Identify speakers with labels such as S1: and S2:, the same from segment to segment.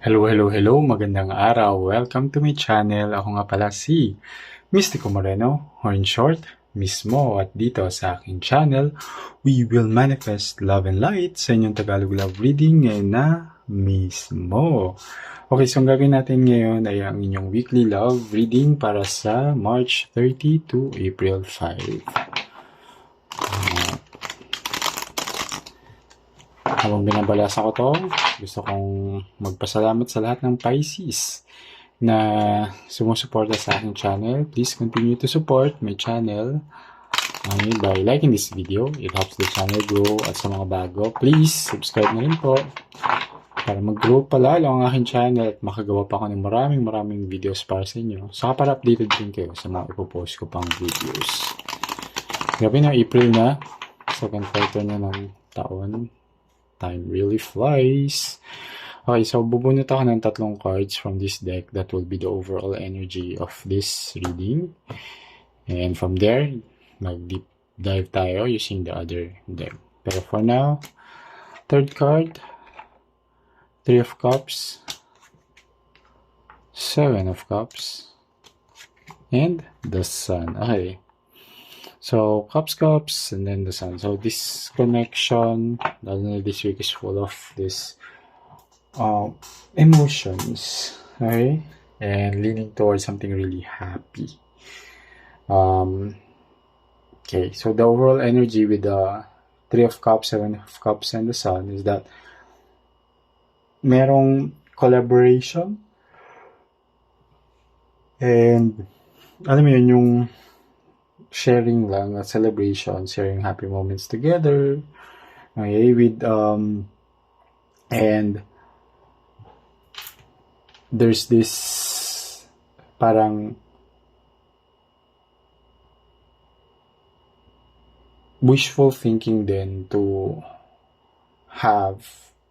S1: Hello, magandang araw. Welcome to my channel. Ako nga pala si Mystico Moreno, or in short, Mismo. At dito sa aking channel, we will manifest love and light sa inyong Tagalog love reading ngayon na Mismo. Okay, so ang gagawin natin ngayon ay ang inyong weekly love reading para sa March 30 to April 5. Habang binabalasa ko to, gusto kong magpasalamat sa lahat ng Pisces na sumusuporta sa aking channel. Please continue to support my channel by liking this video. It helps the channel grow. At sa mga bago, please subscribe na rin po para mag-grow pa lalo ang aking channel at makagawa pa ako ng maraming videos para sa inyo. Saka para updated din kayo sa mga ipopost ko pang videos. Gabi na, April na. Second quarter na ng taon. Time really flies. Okay, so bubunot ako ng tatlong cards from this deck that will be the overall energy of this reading. And from there, mag-deep dive tayo using the other deck. Pero for now, third card, Three of Cups, Seven of Cups, and the Sun. Okay. So, cups, and then the Sun. So, this connection, this week is full of this emotions, okay? And leaning towards something really happy. Okay, so the overall energy with the Three of Cups, Seven of Cups, and the Sun is that merong collaboration and alam mo yun, yung sharing lang, a celebration, sharing happy moments together, okay, with and there's this parang wishful thinking then to have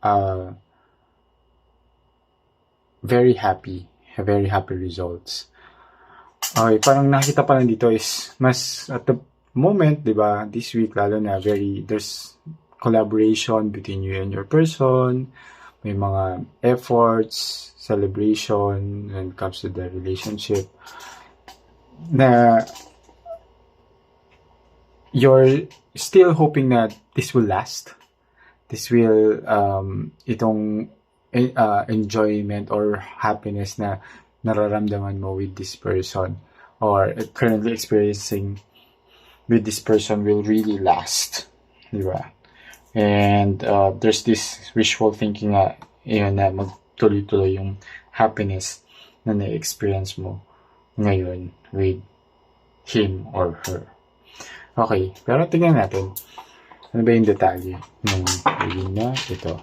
S1: a very happy results. Okay, parang nakita pa lang dito is mas at the moment, di ba, this week lalo na there's collaboration between you and your person. May mga efforts, celebration when it comes to the relationship na you're still hoping that this will last. This will itong enjoyment or happiness na nararamdaman mo with this person or currently experiencing with this person will really last, di ba? And there's this wishful thinking na yun na magtuloy-tuloy yung happiness na na-experience mo ngayon with him or her. Okay, pero tingnan natin ano ba yung detalye ng reading na ito.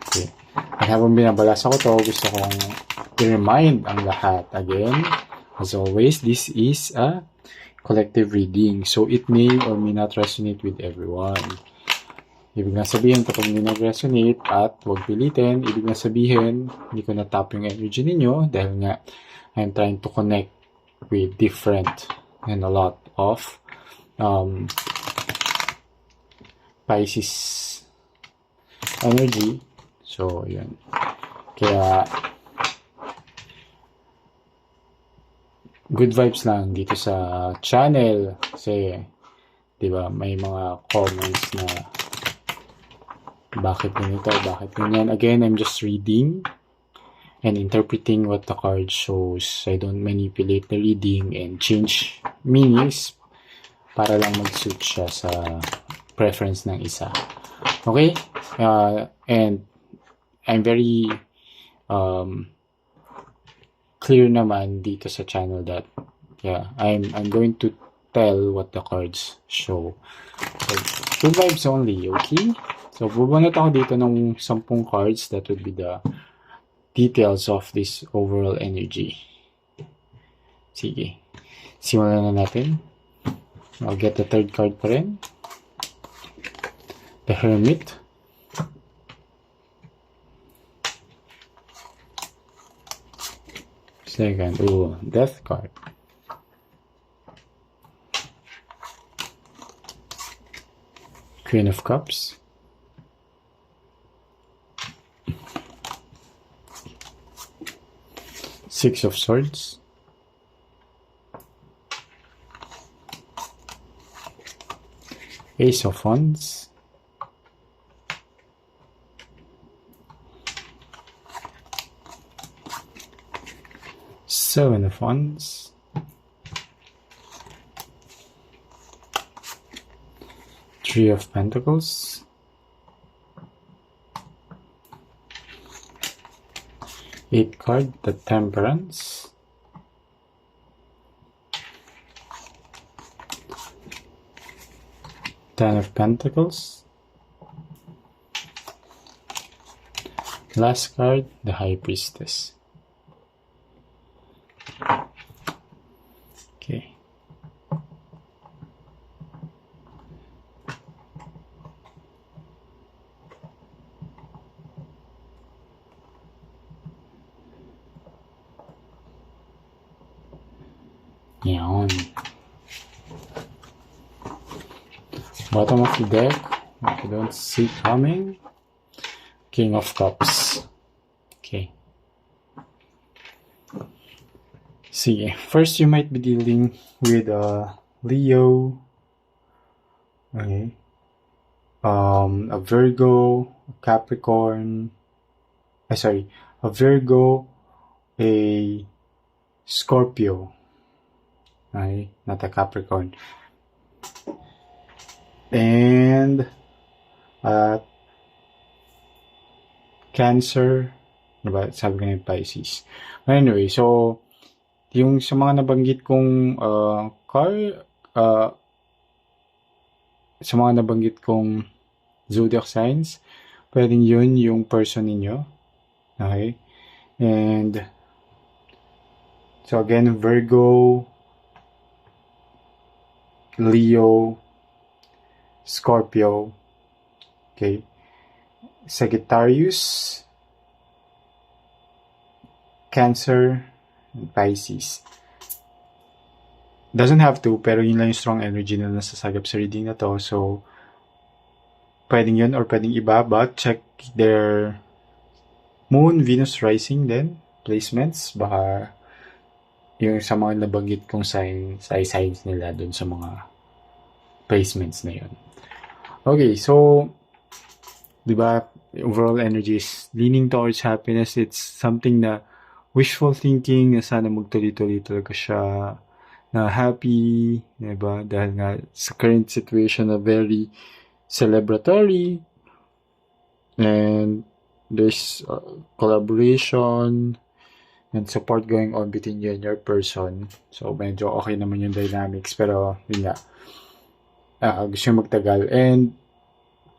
S1: Okay. At habang binabalasa ko to, gusto kong i-remind ang lahat again. As always, this is a collective reading. So, it may or may not resonate with everyone. Ibig na sabihin, kapag hindi nag-resonate at huwag pilitin, ibig na sabihin, hindi ko na-tap yung energy ninyo dahil nga, I'm trying to connect with different and a lot of Pisces energy. So, yun. Kaya, good vibes lang dito sa channel. Kasi, di ba, may mga comments na bakit ganito, bakit ganyan. Again, I'm just reading and interpreting what the card shows. I don't manipulate the reading and change meanings para lang mag-suit siya sa preference ng isa. Okay? And I'm very clear naman dito sa channel that I'm going to tell what the cards show. So, good vibes only, okay? So, bubunot ako dito ng 10 cards that would be the details of this overall energy. Sige. Simulan na natin. I'll get the third card pa rin. The Hermit. Second, Death card. Queen of Cups. Six of Swords, Ace of Wands, Seven of Wands, Three of Pentacles, Eight card, the Temperance, Ten of Pentacles, last card, the High Priestess. Okay. Yan. Bottom of the deck, I don't see coming. King of Cups. Okay. Sige. First, you might be dealing with Leo. Okay. A Virgo, a Capricorn. A Virgo, a Scorpio. Okay, not a Capricorn. And Cancer, diba? Sabi ko na yung Pisces. Anyway, so yung sa mga nabanggit kong sa mga nabanggit kong zodiac signs, pwedeng yun yung person ninyo. Okay? And so again, Virgo, Leo, Scorpio, okay, Sagittarius, Cancer, and Pisces. Doesn't have to, pero yun lang yung strong energy na nasasagap sa reading na to. So, pwedeng yun or pwedeng iba, but check their Moon, Venus, Rising din, placements. Baka yung sa mga nabanggit kong signs ay signs nila dun sa mga placements na yun. Okay, so, di ba, overall energy is leaning towards happiness. It's something na wishful thinking, na sana magtuloy-tuloy talaga siya, na happy, di ba? Dahil nga sa current situation na very celebratory, and there's collaboration and support going on between you and your person. So, medyo okay naman yung dynamics, pero yun nga, gusto yung magtagal. And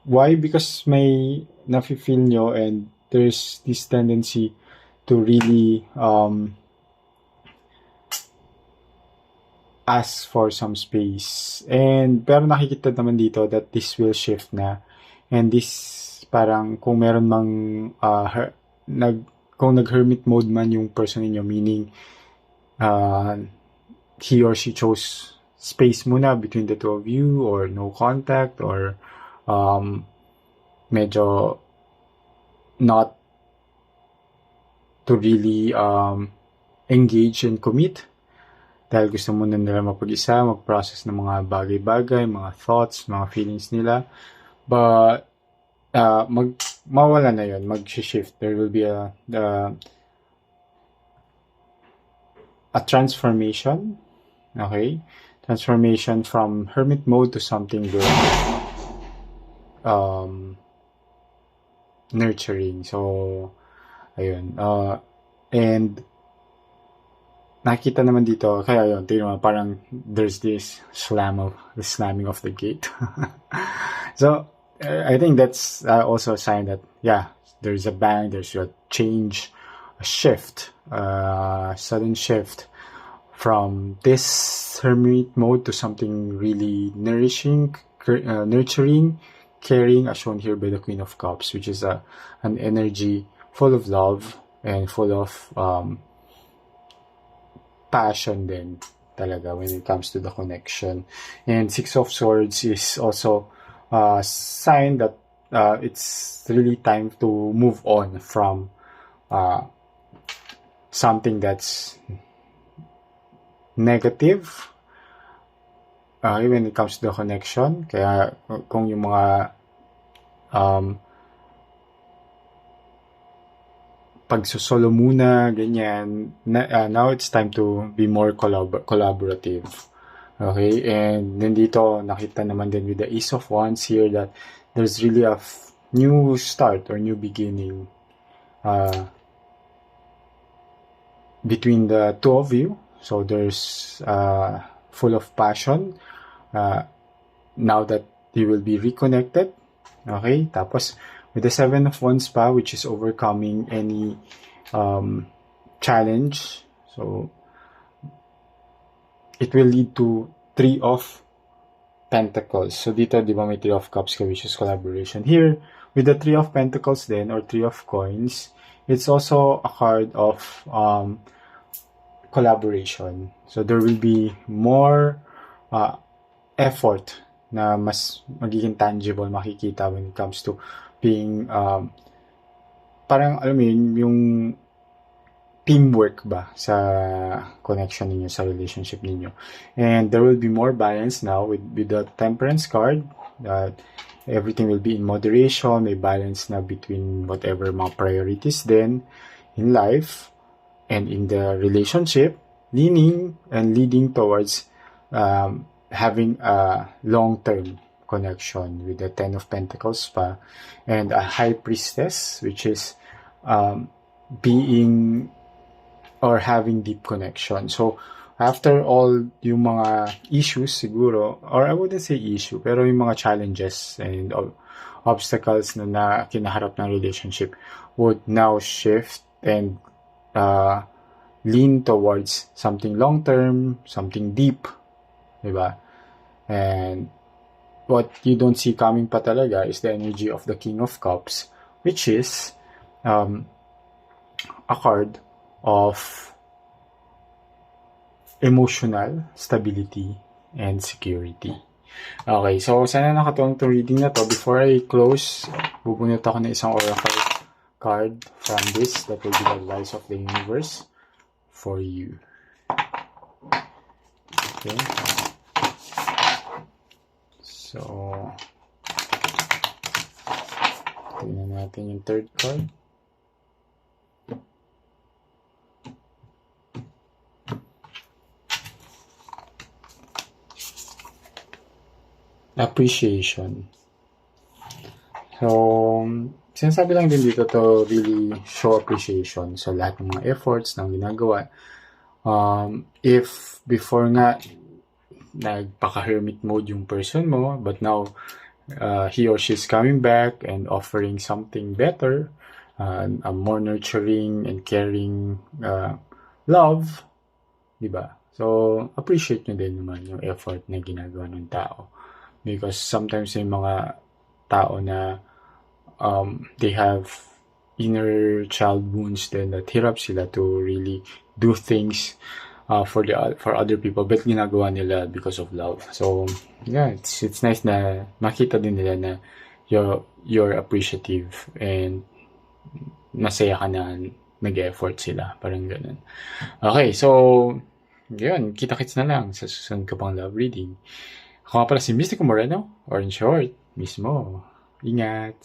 S1: why? Because may nafe-feel nyo and there's this tendency to really ask for some space. And pero nakikita naman dito that this will shift na. And this parang kung meron mang kung nag-hermit mode man yung person niyo, meaning he or she chose space muna between the two of you, or no contact, or medyo not to really engage and commit dahil gusto muna nila mapag-isa, mag-process ng mga bagay-bagay, mga thoughts, mga feelings nila. But mawala na yun, mag-shift. There will be a transformation. Okay? Transformation from hermit mode to something good. Nurturing. So, ayun. And nakita naman dito, kaya yun, tingnan mo, parang there's this slamming of the gate. So, I think that's also a sign that, yeah, there's a bang, there's a change, a shift, sudden shift from this hermit mode to something really nourishing, nurturing, caring, as shown here by the Queen of Cups, which is an energy full of love and full of passion din talaga when it comes to the connection. And Six of Swords is also a sign that it's really time to move on from something that's negative when it comes to the connection. Kaya kung yung mga pagsusolo muna, ganyan, now it's time to be more collaborative. Okay, and then dito nakita naman din with the Ace of Wands here that there's really a new start or new beginning between the two of you. So there's full of passion now that you will be reconnected. Okay, tapos with the Seven of Wands pa, which is overcoming any challenge. So it will lead to Three of Pentacles. So dito, di ba may Three of Cups ka, which is collaboration. Here, with the Three of Pentacles then, or Three of Coins, it's also a card of collaboration. So there will be more effort na mas magiging tangible, makikita when it comes to being parang alam mo yun, yung teamwork ba sa connection ninyo, sa relationship ninyo. And there will be more balance now with the Temperance card, that everything will be in moderation, may balance na between whatever mga priorities then in life and in the relationship, leaning and leading towards having a long-term connection with the Ten of Pentacles pa, and a High Priestess, which is being or having deep connection. So, after all yung mga issues siguro, or I wouldn't say issue, pero yung mga challenges and obstacles na kinaharap ng relationship would now shift and lean towards something long-term, something deep, diba? And what you don't see coming pa talaga is the energy of the King of Cups, which is a card of emotional stability and security. Okay, so sana nakatuwang itong reading na to. Before I close, bubunot ako ng isang oracle card from this that will be the advice of the universe for you. Okay. So, tingnan natin yung third card. Appreciation. So, sinasabi lang din dito to really show appreciation sa lahat ng mga efforts na ginagawa. If before nga nagpaka-hermit mode yung person mo, but now he or she is coming back and offering something better, a more nurturing and caring love, diba? So, appreciate nyo din naman yung effort na ginagawa ng tao. Because sometimes yung mga tao na they have inner child wounds then that hirap sila to really do things for other people, but ginagawa nila because of love. So yeah, it's nice na makita din nila na you're appreciative and masaya ka na nag-effort sila, parang ganun. Okay, so yun, kita-kits na lang sa susunod ko pang love reading. Ako nga pala si Mystico Moreno, or in short, mismo. Ingat!